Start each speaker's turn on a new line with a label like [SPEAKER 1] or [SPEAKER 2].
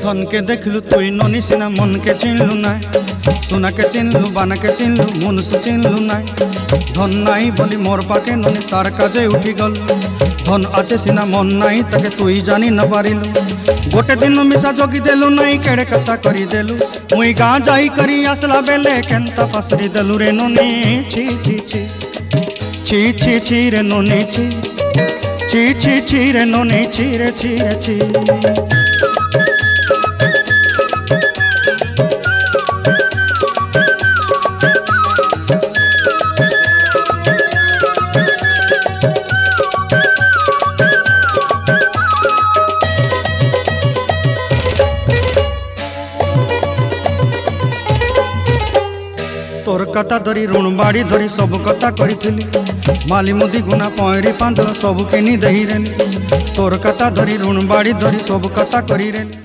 [SPEAKER 1] धन के देखलु तुई ननी सिना मन के चिन्हलु ना सोना के चिन्हलु बाना के चिन्हलु मनुष्य चिन्हलु ना धन नाई बोली मोर पाके ननी तार काजे उठी गल धन आचे सिना मन नाई ताके तुई जानी न पारिलु गोटे दिन मिसा जगी देलु नाई केड़े कथा करी देलु मुई गाँ जाई करी आसला बेले केंता पासरी देलु रे ननी छी छी छी छी छी छी रे ननी छी छी छी छी रे ननी छी रे छी रे छी। तोर कथा धरी ऋण बाड़ी धरी सब कथा करी माली मुदी गुना पयरी पांदर सब किनी दही रेली तोर कथा धरी ऋण बाड़ी धरी सब कथा करी रेली।